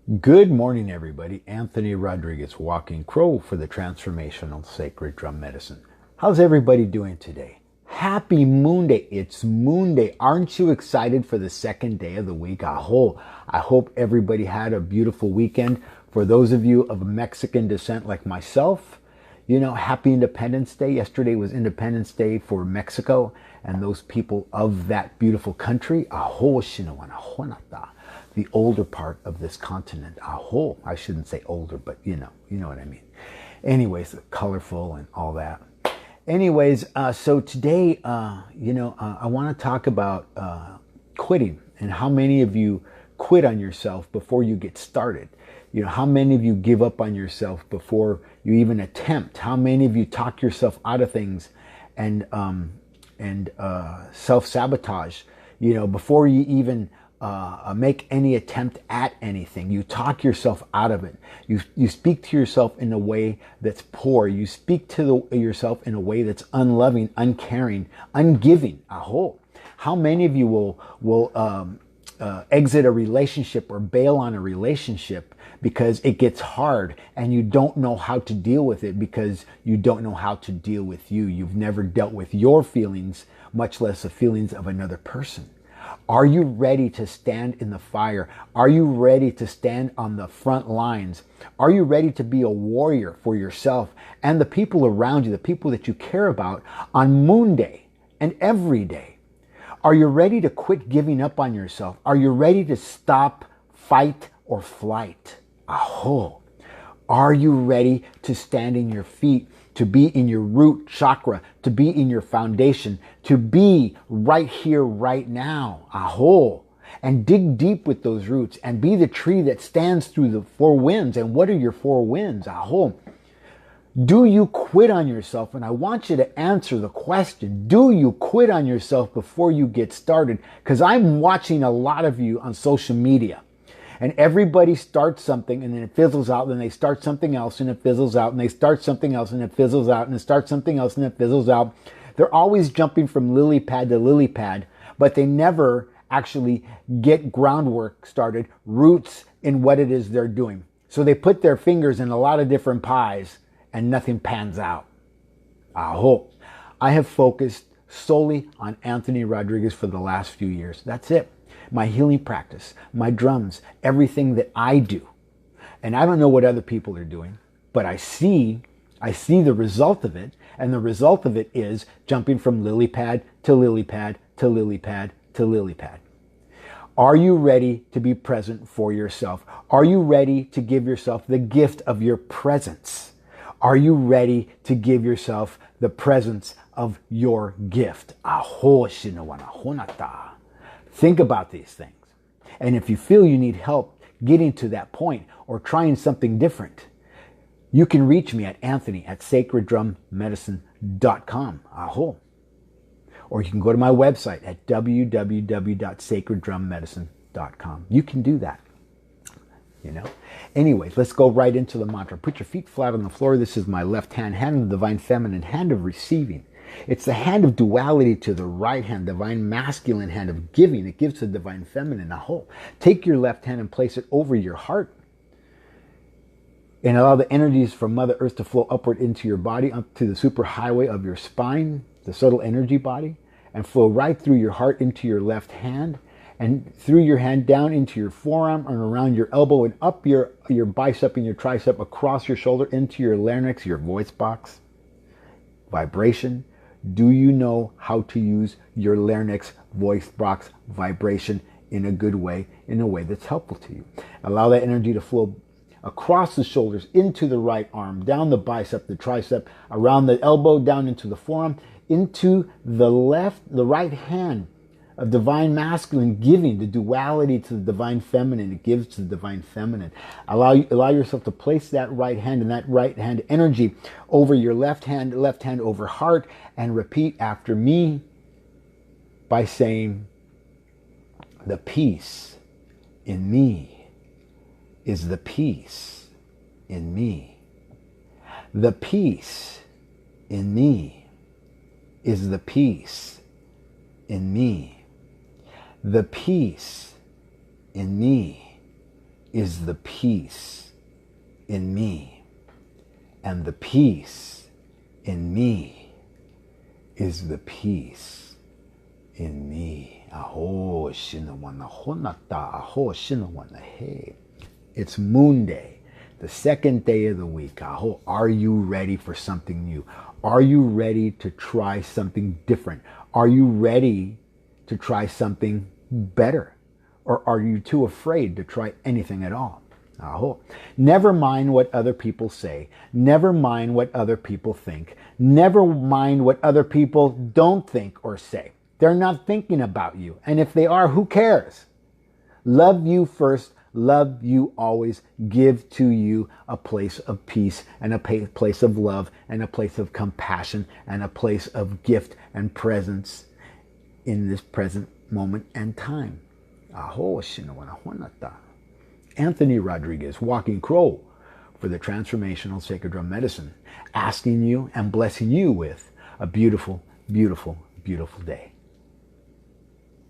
Good morning, everybody. Anthony Rodriguez, Walking Crow for the Transformational Sacred Drum Medicine. How's everybody doing today? Happy Moon Day. It's Moon Day. Aren't you excited for the second day of the week? I hope everybody had a beautiful weekend. For those of you of Mexican descent like myself, happy Independence Day. Yesterday was Independence Day for Mexico and those people of that beautiful country. The older part of this continent. I shouldn't say older, but you know what I mean. Anyways, colorful and all that. Anyways, so today, I want to talk about quitting and how many of you quit on yourself before you get started. How many of you give up on yourself before you even attempt? How many of you talk yourself out of things and self-sabotage, before you even make any attempt at anything? You talk yourself out of it. You speak to yourself in a way that's poor. You speak to yourself in a way that's unloving, uncaring, ungiving. How many of you will exit a relationship or bail on a relationship because it gets hard and you don't know how to deal with it because you don't know how to deal with you? You've never dealt with your feelings, much less the feelings of another person. Are you ready to stand in the fire? Are you ready to stand on the front lines? Are you ready to be a warrior for yourself and the people around you, the people that you care about on Moon Day and every day? Are you ready to quit giving up on yourself? Are you ready to stop fight or flight? Are you ready to stand in your feet, to be in your root chakra, to be in your foundation, to be right here, right now? And dig deep with those roots and be the tree that stands through the four winds. And what are your four winds? Do you quit on yourself? And I want you to answer the question, do you quit on yourself before you get started? Because I'm watching a lot of you on social media. And everybody starts something and then it fizzles out, then they start something else and it fizzles out, and they start something else and it fizzles out, and they start something else and it fizzles out. They're always jumping from lily pad to lily pad, but they never actually get groundwork started, roots in what it is they're doing. So they put their fingers in a lot of different pies and nothing pans out. I have focused solely on Anthony Rodriguez for the last few years. That's it. My healing practice, my drums, everything that I do. And I don't know what other people are doing, but I see the result of it. And the result of it is jumping from lily pad to lily pad to lily pad to lily pad. Are you ready to be present for yourself? Are you ready to give yourself the gift of your presence? Are you ready to give yourself the presence of your gift? Think about these things. And if you feel you need help getting to that point or trying something different, you can reach me at anthony@sacreddrummedicine.com. Or you can go to my website at www.sacreddrummedicine.com. You can do that. Anyways, let's go right into the mantra. Put your feet flat on the floor. This is my left hand, hand of the divine feminine, hand of receiving. It's the hand of duality to the right hand, divine masculine hand of giving. It gives the divine feminine. Take your left hand and place it over your heart and allow the energies from Mother Earth to flow upward into your body, up to the superhighway of your spine, the subtle energy body, and flow right through your heart into your left hand, and through your hand down into your forearm and around your elbow and up your bicep and your tricep, across your shoulder into your larynx, your voice box. Vibration. Do you know how to use your larynx, voice box, vibration in a good way, in a way that's helpful to you? Allow that energy to flow across the shoulders, into the right arm, down the bicep, the tricep, around the elbow, down into the forearm, into the right hand of divine masculine, giving the duality to the divine feminine. It gives to the divine feminine. Allow yourself to place that right hand and that right hand energy over your left hand over heart, and repeat after me by saying, the peace in me is the peace in me. The peace in me is the peace in me. The peace in me is the peace in me. And the peace in me is the peace in me. Aho shinawana honata, aho shinawana he. It's Moon Day, the second day of the week. Aho, are you ready for something new? Are you ready to try something different? Are you ready to try something better? Or are you too afraid to try anything at all? Aho. Never mind what other people say. Never mind what other people think. Never mind what other people don't think or say. They're not thinking about you. And if they are, who cares? Love you first. Love you always. Give to you a place of peace and a place of love and a place of compassion and a place of gift and presence in this present moment and time. Aho shinawana honata. Anthony Rodriguez, Walking Crow for the Transformational Sacred Drum Medicine, asking you and blessing you with a beautiful, beautiful, beautiful day.